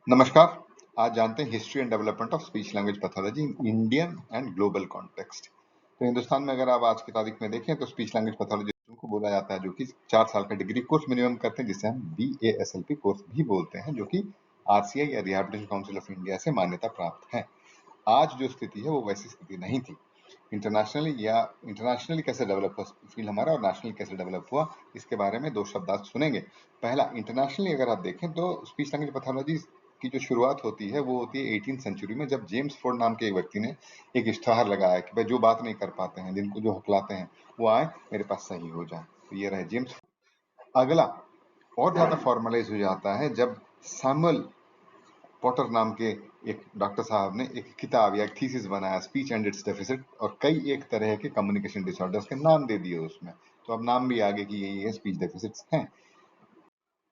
नमस्कार। आज जानते हैं history and development of speech language pathology in Indian and global context. तो हिंदुस्तान में अगर आप आज की तारीख में देखें तो स्पीच लैंग्वेज पैथोलॉजी को बोला जाता है, जो कि 4 साल का डिग्री कोर्स मिनिमम करते हैं, जिसे हम BASLP कोर्स भी बोलते हैं, जो कि RCI या रिहैबिलिटेशन काउंसिल ऑफ इंडिया से मान्यता प्राप्त है। आज जो स्थिति है वो वैसी स्थिति नहीं थी। इंटरनेशनली कैसे डेवलप हुआ फील्ड हमारा और नेशनली कैसे डेवलप हुआ, इसके बारे में 2 शब्द आज सुनेंगे। पहला, इंटरनेशनली अगर आप देखें तो स्पीच लैंग्वेज पैथोलॉजी की जो शुरुआत होती है वो होती है 18th सेंचुरी में, जब जेम्स फोर्ड नाम के एक व्यक्ति ने एक इश्तहार लगाया कि भाई जो बात नहीं कर पाते हैं, जिनको जो हकलाते हैं, वो आए मेरे पास सही हो जाए। तो ये रहे जेम्स। अगला और ज्यादा फॉर्मलाइज हो जाता है जब सैमुअल पॉटर नाम के एक डॉक्टर साहब ने एक किताब या एक थीसिस बनाया, स्पीच एंड इट्स डेफिसिट, और कई एक तरह के कम्युनिकेशन डिसऑर्डर्स के नाम दे दिए उसमें। तो अब नाम भी आगे कि ये स्पीच डेफिसिट्स हैं।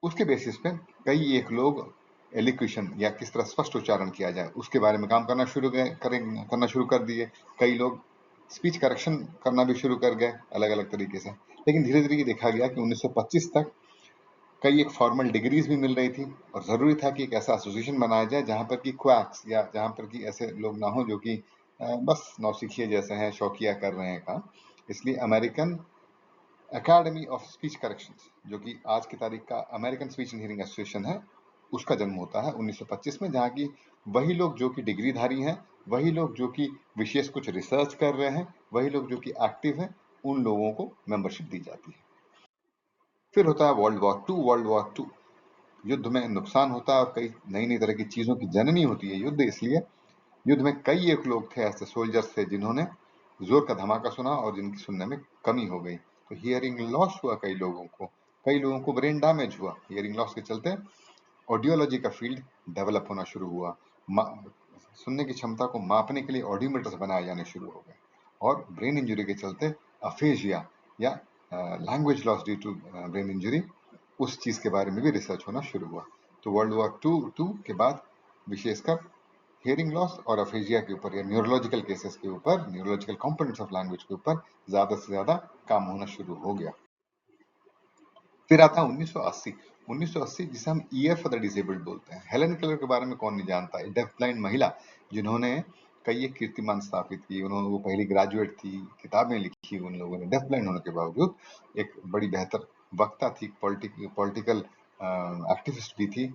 उसके बेसिस पे कई एक लोग एलिक्यूशन या किस तरह स्पष्ट उच्चारण किया जाए उसके बारे में काम करना शुरू कर दिए। कई लोग स्पीच करेक्शन करना भी शुरू कर गए अलग अलग तरीके से। लेकिन धीरे धीरे ये देखा गया कि 1925 तक कई एक फॉर्मल डिग्रीज भी मिल रही थी, और जरूरी था कि एक ऐसा एसोसिएशन बनाया जाए जहां पर कि क्वैक्स या जहां पर कि ऐसे लोग ना हो जो कि बस नौसिखिए जैसे हैं, शौकिया कर रहे हैं काम। इसलिए American academy of speech corrections, जो कि आज की तारीख का American speech and hearing association है, उसका जन्म होता है 1925 में, जहाँ की वही लोग जो कि डिग्रीधारी हैं, वही लोग जो कि विशेष कुछ रिसर्च कर रहे हैं, वही लोग जो कि एक्टिव हैं, उन लोगों को मेंबरशिप दी जाती है। फिर होता है वर्ल्ड वॉर 2। युद्ध में नुकसान होता है और कई नई नई तरह की चीजों की जननी होती है युद्ध। इसलिए युद्ध में कई एक लोग थे, ऐसे सोल्जर्स थे, जिन्होंने जोर का धमाका सुना और जिनकी सुनने में कमी हो गई। तो हियरिंग लॉस हुआ कई लोगों को ब्रेन डैमेज हुआ। हियरिंग लॉस के चलते ऑडियोलॉजी का फील्ड डेवलप होना शुरू हुआ। सुनने की क्षमता को मापने के लिए ऑडियोमीटर्स बनाए जाने शुरू हो गए। और ब्रेन इंजरी के चलते अफेजिया या language loss due to brain injury, उस चीज के बारे में भी रिसर्च होना शुरू हुआ। तो वर्ल्ड वॉर 2 के बाद विशेषकर हियरिंग लॉस और अफेजिया के ऊपर या न्यूरोलॉजिकल केसेस के ऊपर, न्यूरोलॉजिकल कंपोनेंट्स ऑफ लैंग्वेज के ऊपर ज्यादा से ज्यादा काम होना शुरू हो गया। फिर आता है 1980। 1980 जिसे हम ईयर फॉर द डिसेबल्ड बोलते हैं। हेलन केलर के बारे में कौन नहीं जानता, डेफ ब्लाइंड महिला जिन्होंने कई एक कीर्तिमान स्थापित की। उन्होंने, वो पहली ग्रेजुएट थी, किताबें लिखी उन लोगों ने, डेफ ब्लाइंड होने के बावजूद एक बड़ी बेहतर वक्ता थी, पॉलिटिकल एक्टिविस्ट भी थी।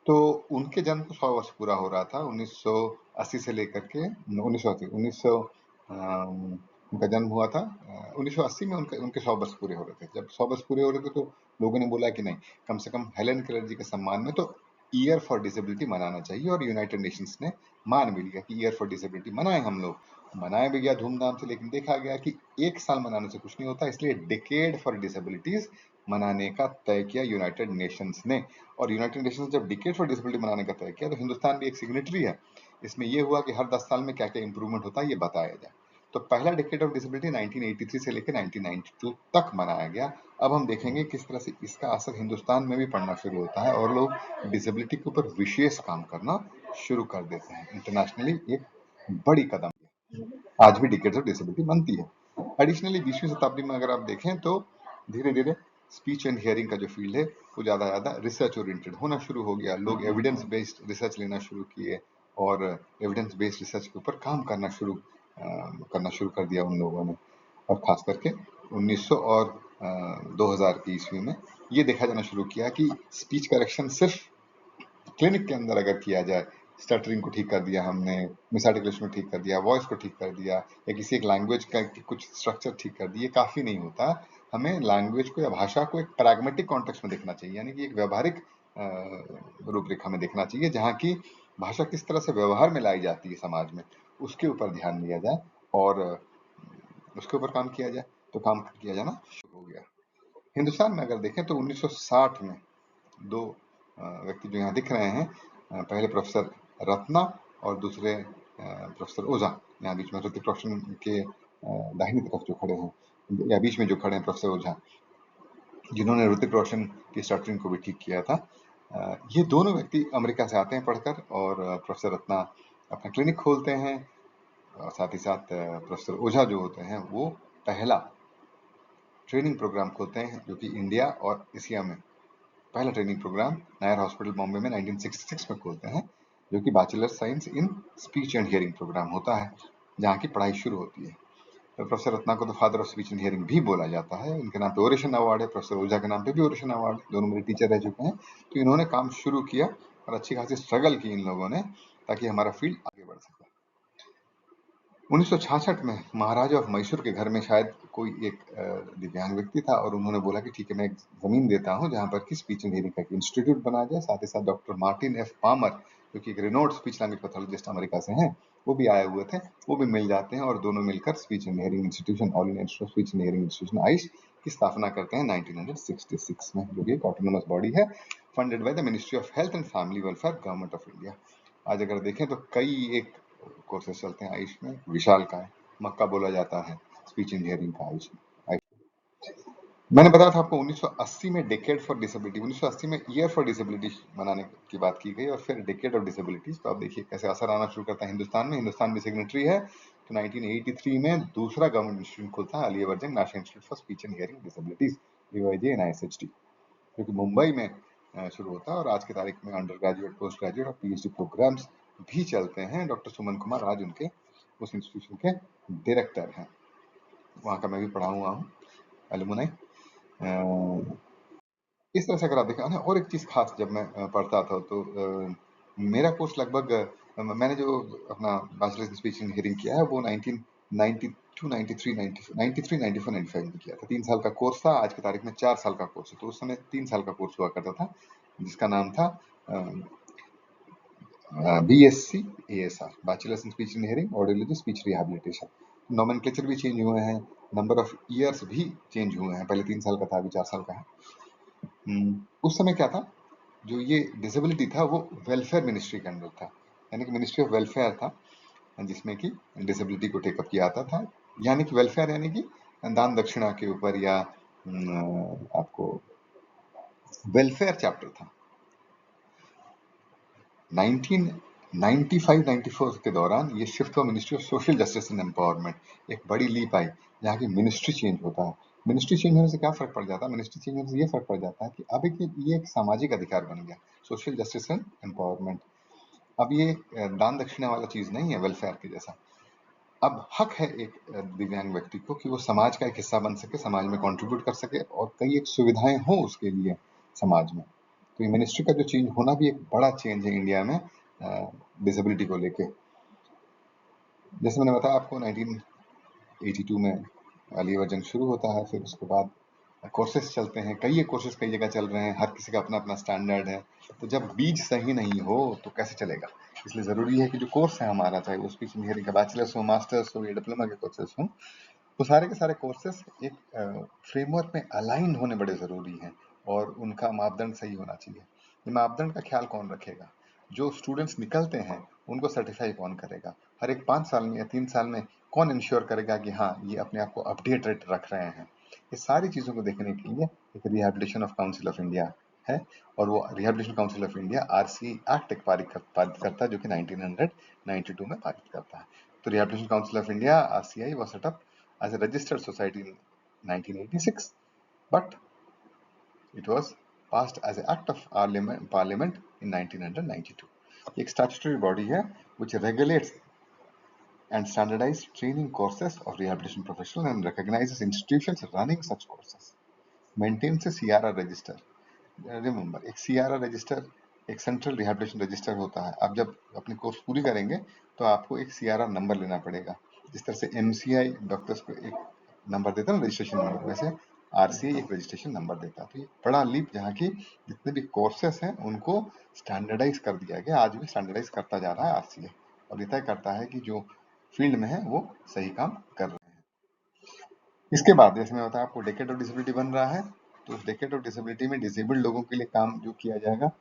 तो उनके जन्म को 100 वर्ष पूरा हो रहा था 1980 से लेकर के 1980 उनका जन्म हुआ था। 1980 में उनके 100 वर्ष पूरे हो रहे थे। जब 100 वर्ष पूरे हो रहे थे तो लोगों ने बोला कि नहीं, कम से कम हेलेन केलर जी के सम्मान में तो ईयर फॉर डिसेबिलिटी मनाना चाहिए। और यूनाइटेड नेशंस ने मान भी लिया कि ईयर फॉर डिसेबिलिटी मनाएं हम लोग। मनाया भी गया धूमधाम से, लेकिन देखा गया कि एक साल मनाने से कुछ नहीं होता, इसलिए डिकेड फॉर डिसेबिलिटीज मनाने का तय किया यूनाइटेड नेशंस ने। और यूनाइटेड नेशंस जब डिकेड फॉर डिसेबिलिटी मनाने का तय किया तो हिंदुस्तान भी एक सिग्नेटरी है। इसमें यह हुआ कि हर 10 साल में क्या क्या इंप्रूवमेंट होता है ये बताया जाए। तो पहला डिकेड ऑफ डिसेबिलिटी 1983 से लेकर 1992 तक मनाया गया। अब हम देखेंगे किस तरह से इसका असर हिंदुस्तान में भी पड़ना शुरू होता है और लोग डिसेबिलिटी के ऊपर विशेष काम करना शुरू कर देते हैं। इंटरनेशनली एक बड़ी कदम आज भी डिकेड ऑफ डिसेबिलिटी बनती है। एडिशनली 20वीं शताब्दी में अगर आप देखें तो धीरे धीरे स्पीच एंड हियरिंग का जो फील्ड है वो ज्यादा रिसर्च ओरिएंटेड होना शुरू हो गया। लोग एविडेंस बेस्ड रिसर्च लेना शुरू किए और एविडेंस बेस्ड रिसर्च के ऊपर काम करना शुरू कर दिया उन लोगों ने। और खास करके 1900 और 2000 की ईस्वी में ये देखा जाना शुरू किया कि स्पीच करेक्शन सिर्फ क्लिनिक के अंदर अगर किया जाए, स्टटरिंग को ठीक कर दिया हमने, मिस आर्टिकुलेशन को ठीक कर दिया, वॉइस को ठीक कर दिया, या किसी एक लैंग्वेज का कुछ स्ट्रक्चर ठीक कर दिए, काफी नहीं होता। हमें लैंग्वेज को या भाषा को एक प्रैग्मेटिक कॉन्टेक्स्ट में देखना चाहिए, यानी कि एक व्यवहारिक रूपरेखा में देखना चाहिए, जहाँ की भाषा किस तरह से व्यवहार में लाई जाती है समाज में, उसके ऊपर ध्यान दिया जाए और उसके ऊपर काम किया जाए। तो काम किया जाना शुरू हो गया। हिंदुस्तान में अगर देखें तो 1960 में दो व्यक्ति जो यहाँ दिख रहे हैं, पहले प्रोफेसर रत्ना और दूसरे प्रोफेसर ओझा, यहाँ बीच में ऋतिक रोशन के दाहिनी तरफ जो खड़े हैं या बीच में जो खड़े हैं प्रोफेसर ओझा, जिन्होंने ऋतिक रोशन की स्टटरिंग को भी ठीक किया था। ये दोनों व्यक्ति अमेरिका से आते हैं पढ़कर, और प्रोफेसर रत्ना अपना क्लिनिक खोलते हैं, और साथ ही साथ प्रोफेसर ओझा जो होते हैं वो पहला ट्रेनिंग प्रोग्राम खोलते हैं जो कि इंडिया और एशिया में पहला training program Nair hospital Bombay में 1966 में खोलते हैं, जो कि bachelor science in speech and hearing program होता है, जहाँ की पढ़ाई शुरू होती है। तो प्रोफेसर रत्ना को तो father of speech and hearing भी बोला जाता है। इनके नाम पे ओरेशन अवार्ड है, प्रोफेसर ओझा के नाम पे भी ओरेशन अवार्ड, दोनों मेरे टीचर रह चुके हैं। तो इन्होंने काम शुरू किया और अच्छी खासी स्ट्रगल की इन लोगों ने, ताकि हमारा फील्ड आगे बढ़ सके। 1966 में महाराजा ऑफ मैसूर के घर में शायद कोई एक दिव्यांग व्यक्ति था, और उन्होंने बोला कि ठीक है, मैं एक जमीन देता हूँ जहां पर कि स्पीच एंड हियरिंग का एक इंस्टीट्यूट बनाया जाए। साथ ही साथ डॉक्टर मार्टिन एफ पामर, जो कि एक renowned speech language pathologist America से हैं, वो भी आए हुए थे, वो भी मिल जाते हैं और दोनों मिलकर speech and hearing institution, all India institute of speech and hearing institution Aish की स्थापना करते हैं 1966 में, जो कि एक ऑटोनोमस बॉडी है, funded by the ministry of health and family welfare, government of India. आज अगर देखें तो कई एक कोर्सेज चलते हैं आयुष में, विशाल का है, मक्का बोला जाता है स्पीच इंजीनियरिंग का आयुष में। मैंने बताया था आपको 1980 में डेकेड फॉर डिसेबिलिटी, 1980 में ईयर फॉर डिसेबिलिटी मनाने की बात की गई, और फिर डेकेड ऑफ डिसेबिलिटीज। तो आप देखिए कैसे असर आना शुरू करता है हिंदुस्तान में। हिंदुस्तान भी सिग्नेटरी है। तो 1983 में दूसरा गवर्नमेंट इंस्टीट्यूट खुलता है, Ali version national institute for speech and hearing disabilities, AIJ-NISHD, जो कि मुंबई में शुरू होता है। और आज की तारीख में अंडर ग्रेजुएट, पोस्ट ग्रेजुएट और PhD प्रोग्राम्स भी चलते हैं। डॉक्टर सुमन कुमार आज उनके उस इंस्टीट्यूशन के डायरेक्टर हैं, वहाँ का मैं भी पढ़ा हुआ हूँ, एलुमनाई। इस तरह से अगर आप देखें ना, और एक चीज खास, जब मैं पढ़ता था तो मेरा कोर्स लगभग मैंने जो अपना bachelors in speech and hearing किया है वो 1992, 93, 93, 94, 95 में किया था। 3 साल का कोर्स था, आज की तारीख में 4 साल का कोर्स है। तो उस समय 3 साल का कोर्स हुआ करता था, जिसका नाम था BSc ASR, bachelors in speech and hearing audiology speech rehabilitation. Nomenclature भी चेंज हुए हैं, नंबर ऑफ ईयर्स भी चेंज हुए हैं, पहले 3 साल का था, अभी 4 साल का है। उस समय क्या था, जो ये डिसेबिलिटी था वो वेलफेयर मिनिस्ट्री के अंडर था, यानी कि मिनिस्ट्री ऑफ वेलफेयर था, जिसमें कि डिसेबिलिटी को टेकअप किया आता था। यानी कि वेलफेयर यानी कि दान दक्षिणा के ऊपर, या आपको वेलफेयर चैप्टर था। 1995-94 के दौरान ये शिफ्ट हुआ ministry of social justice and empowerment, एक बड़ी लीप आई, जहाँ की मिनिस्ट्री चेंज होता है। मिनिस्ट्री चेंज होने से क्या फर्क पड़ जाता है? मिनिस्ट्री चेंज होने से ये फर्क पड़ जाता है कि अब ये एक सामाजिक अधिकार बन गया, सोशल जस्टिस एंड एम्पावरमेंट। अब ये दान दक्षिणा वाला चीज नहीं है वेलफेयर के जैसा। अब हक है एक दिव्यांग व्यक्ति को कि वो समाज का एक हिस्सा बन सके, समाज में कंट्रीब्यूट कर सके, और कई एक सुविधाएं हो उसके लिए समाज में। तो ये मिनिस्ट्री का जो चेंज होना भी एक बड़ा चेंज है इंडिया में डिसेबिलिटी को लेके। जैसे मैंने बताया आपको 1982 में अलीवर जंग शुरू होता है, फिर उसके बाद कोर्सेज चलते हैं, कई कोर्सेज कई जगह चल रहे हैं, हर किसी का अपना अपना स्टैंडर्ड है। तो जब बीज सही नहीं हो तो कैसे चलेगा? इसलिए जरूरी है कि जो कोर्स है हमारा, चाहे वो स्पीच इंजीनियरिंग का बैचलर्स हो, मास्टर्स हो या डिप्लोमा के कोर्सेज हो, वो सारे के सारे कोर्सेज एक फ्रेमवर्क में अलाइन होने बड़े जरूरी हैं, और उनका मापदंड सही होना चाहिए। ये मापदंड का ख्याल कौन रखेगा? जो स्टूडेंट्स निकलते हैं उनको सर्टिफाई कौन करेगा? हर एक 5 साल में या 3 साल में कौन इंश्योर करेगा कि हाँ, ये अपने आप को अपडेटेड रख रहे हैं? ये सारी चीजों को देखने के लिए एक rehabilitation of council of India है, और वो rehabilitation council of India RCI act एक पारित करता है, जो कि 1992 में पारित करता है। तो rehabilitation council of India RCI was set up as a registered society in 1986, but it was passed as an act of parliament in 1992. एक statutory body है which regulates and standardizes training courses of rehabilitation professionals and recognizes institutions running such courses. Maintains a CRR register. Remember, एक CRR register एक central rehabilitation register होता है। आप जब अपनी course पूरी करेंगे तो आपको एक CRR नंबर लेना पड़ेगा। जिस तरह से MCI डॉक्टर्स को एक नंबर देता है ना, रजिस्ट्रेशन नंबर, वैसे RCI एक रजिस्ट्रेशन नंबर देता है। तो ये बड़ा लीप, जहाँ की जितने भी कोर्सेस हैं उनको स्टैंडर्डाइज कर दिया गया, आज भी स्टैंडर्डाइज करता जा रहा है RCI, और ये तय करता है कि जो फील्ड में है वो सही काम कर रहे हैं। इसके बाद जैसे मैं बताया आपको, डेकेड ऑफ डिसेबिलिटी बन रहा है। तो उस डेकेड ऑफ डिसेबिलिटी में डिसेबल्ड लोगों के लिए काम जो किया जाएगा,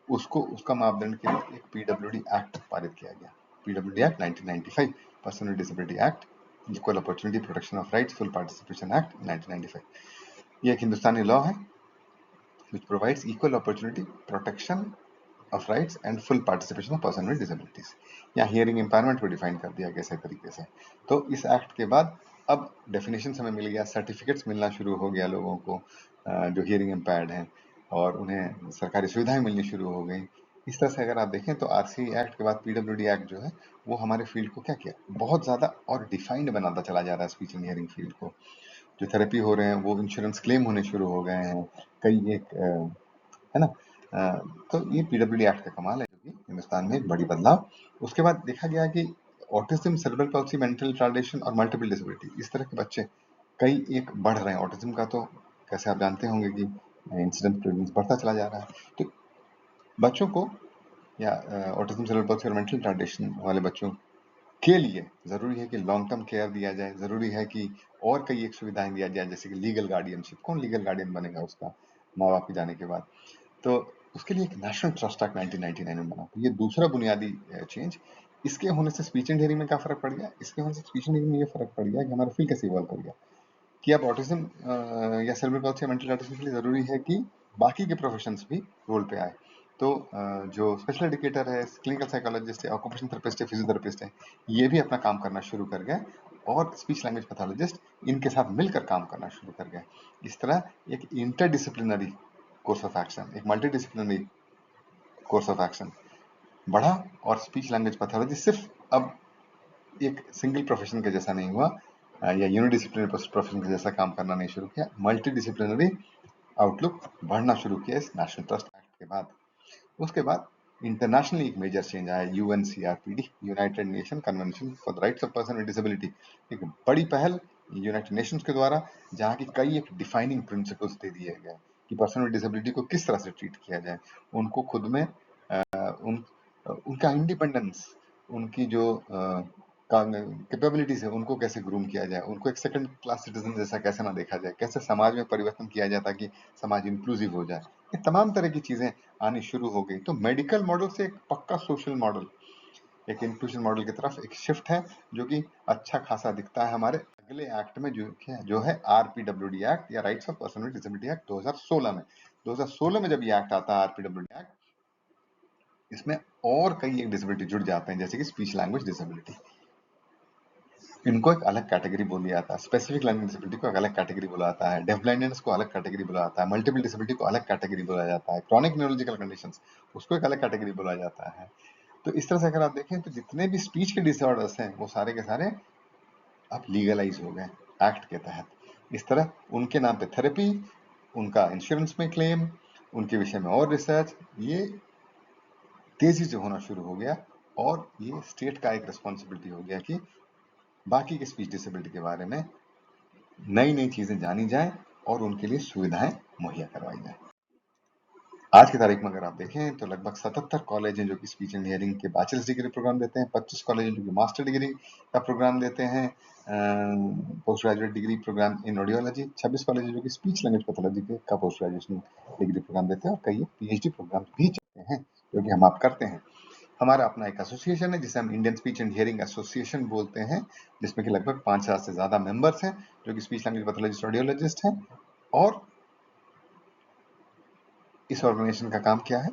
उसका मापदंड के लिए एक PWD एक्ट पारित किया गया। PWD act 1995, person with disability act, equal opportunity protection of rights full participation act 1995। ये एक हिंदुस्तानी लॉ है which provides equal opportunity protection of rights and full participation of person with disabilities। यहाँ hearing इम्पायरमेंट को define कर दिया गया सही तरीके से। तो इस एक्ट के बाद अब डेफिनेशन हमें मिल गया, सर्टिफिकेट्स मिलना शुरू हो गया लोगों को जो हियरिंग इम्पायर्ड हैं। और उन्हें सरकारी सुविधाएं मिलनी शुरू हो गई। इस तरह से अगर आप देखें तो आरसी एक्ट के बाद पीडब्ल्यूडी एक्ट जो है वो हमारे फील्ड को क्या किया, बहुत ज्यादा और डिफाइंड बनाता चला जा रहा है स्पीच एंड हियरिंग फील्ड को। जो थेरेपी हो रहे हैं वो इंश्योरेंस क्लेम होने शुरू हो गए हैं, कई एक है ना। तो ये पीडब्ल्यूडी एक्ट का कमाल है, जो कि हिंदुस्तान में एक बड़ी बदलाव। उसके बाद देखा गया कि autism, cerebral palsy, mental retardation और मल्टीपल डिसेबिलिटी, इस तरह के बच्चे कई एक बढ़ रहे हैं। ऑटिज्म का तो कैसे आप जानते होंगे कि इंसिडेंट प्रेवलेंस बढ़ता चला जा रहा है। तो बच्चों को या ऑटिज्म, सेरेब्रल पॉल्सी और मेंटल रिटार्डेशन वाले बच्चों के लिए जरूरी है कि लॉन्ग टर्म केयर दिया जाए, जरूरी है कि और कई एक सुविधाएं दिया जाए, जैसे कि लीगल गार्डियनशिप। कौन लीगल गार्डियन बनेगा उसका, माँ बाप के जाने के बाद? तो उसके लिए एक नेशनल ट्रस्ट एक्ट 1999 में बना। तो ये दूसरा बुनियादी चेंज। इसके होने से स्पीच एंड हियरिंग में क्या फर्क पड़ गया? इसके होने से स्पीच एंड हियरिंग में ये फर्क पड़ गया कि हमारा फील्ड कैसे इवॉल्व कर गया कि अब ऑटिज्म या सेरेब्रल पॉल्सी या मेंटल रिटार्डेशन के लिए जरूरी है कि बाकी के प्रोफेशंस भी रोल पे आए। तो जो स्पेशल एजुकेटर है, क्लिनिकल साइकोलॉजिस्ट है, ऑक्यूपेशनल थेरेपिस्ट है, फिजियोथेरेपिस्ट है, ये भी अपना काम करना शुरू कर गए और स्पीच लैंग्वेज पैथोलॉजिस्ट इनके साथ मिलकर काम करना शुरू कर गए। इस तरह एक इंटरडिसिप्लिनरी कोर्स ऑफ एक्शन, एक मल्टीडिसिप्लिनरी कोर्स ऑफ एक्शन बढ़ा। और स्पीच लैंग्वेज पैथोलॉजी सिर्फ अब एक सिंगल प्रोफेशन के जैसा नहीं हुआ, या यूनिडिसिप्लिनरी प्रोफेशन के जैसा काम करना नहीं शुरू किया, मल्टी डिसिप्लिनरी आउटलुक बढ़ना शुरू किया इस नेशनल ट्रस्ट एक्ट के बाद। उसके बाद इंटरनेशनली एक मेजर चेंज आया, UNCRPD, United Nation Convention for the Rights of Person with Disability. एक बड़ी पहल यूनाइटेड नेशंस के द्वारा, जहाँ की कई एक डिफाइनिंग प्रिंसिपल्स दे दिए गए कि पर्सन विद डिसेबिलिटी को किस तरह से ट्रीट किया जाए, उनको खुद में उन उनका इंडिपेंडेंस, उनकी जो कैपेबिलिटीज है उनको कैसे ग्रूम किया जाए, उनको एक सेकंड क्लास सिटीजन जैसा कैसे ना देखा जाए, कैसे समाज में परिवर्तन किया जाए ताकि समाज इंक्लूसिव हो जाए। ये तमाम तरह की चीजें आनी शुरू हो गई। तो मेडिकल मॉडल से एक पक्का सोशल मॉडल, एक इंक्लूजन मॉडल की तरफ एक शिफ्ट है, जो कि अच्छा खासा दिखता है हमारे अगले एक्ट में, जो है आरपीडब्ल्यूडी एक्ट या rights of Person with disability act 2016 में। 2016 में जब ये एक्ट आता है आरपीडब्ल्यूडी एक्ट, इसमें और कई एक डिसेबिलिटी जुड़ जाते हैं, जैसे कि स्पीच लैंग्वेज डिसेबिलिटी। इनको एक अलग कैटेगरी बोली जाता है, स्पेसिफिक लर्निंग डिसेबिलिटी को एक अलग कैटेगरी बोला जाता है, डेफ ब्लाइंडनेस को अलग कैटेगरी बोला जाता है, मल्टीपल डिसेबिलिटी को अलग कैटेगरी बोला जाता है, क्रॉनिक न्यूरोलॉजिकल कंडीशंस उसको एक अलग कैटेगरी बोला जाता है। तो इस तरह से अगर आप देखें तो जितने भी स्पीच के डिसऑर्डर्स हैं वो सारे के सारे अब लीगलाइज हो गए एक्ट के तहत। इस तरह उनके नाम पे थेरेपी, उनका इंश्योरेंस में क्लेम, उनके विषय में और रिसर्च, ये तेजी से होना शुरू हो गया। और ये स्टेट का एक रिस्पॉन्सिबिलिटी हो गया कि बाकी के स्पीच डिसेबिलिटी के बारे में नई नई चीजें जानी जाए और उनके लिए सुविधाएं मुहैया करवाई जाए। आज की तारीख में अगर आप देखें तो लगभग 77 कॉलेज हैं जो कि स्पीच एंड हियरिंग के बैचलर्स डिग्री प्रोग्राम देते हैं, 25 कॉलेज हैं जो कि मास्टर डिग्री का प्रोग्राम देते हैं, post graduate degree program in audiology, 26 college हैं जो कि स्पीच लैंग्वेज पैथोलॉजी के का पोस्ट ग्रेजुएशन डिग्री प्रोग्राम देते हैं, और कई पीएचडी प्रोग्राम भी चलते हैं जो कि हम आप करते हैं। हमारा अपना एक एसोसिएशन है जिसे हम Indian speech and hearing association बोलते हैं, जिसमें कि लगभग 5,000 से ज्यादा मेंबर्स हैं जो कि स्पीच लैंग्वेज पैथोलॉजिस्ट, ऑडियोलॉजिस्ट हैं। और इस ऑर्गेनाइजेशन का काम क्या है,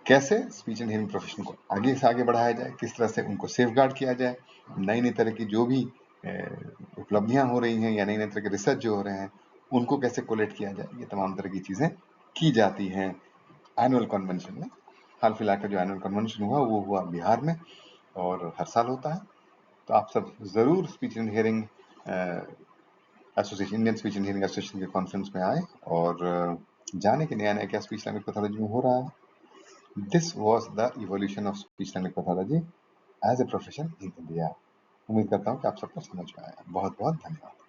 कैसे स्पीच एंड हियरिंग प्रोफेशन को आगे से आगे बढ़ाया जाए, किस तरह से उनको सेफगार्ड किया जाए, नई नई तरह की जो भी उपलब्धियां हो रही हैं या नई नई तरह के रिसर्च जो हो रहे हैं उनको कैसे कोलेट किया जाए, ये तमाम तरह की चीजें की जाती हैं एनुअल कन्वेंशन में। हाल फिलहाल का जो एनुअल कन्वेंशन हुआ वो हुआ बिहार में और हर साल होता है। तो आप सब जरूर speech and hearing association, Indian speech and hearing association के कॉन्फ्रेंस में आए और जाने के नया नया क्या स्पीच लैंग्वेज पैथोलॉजी में हो रहा है। This was the evolution of speech language pathology as a profession in India. उम्मीद करता हूँ कि आप सबको समझ में आया। बहुत बहुत धन्यवाद।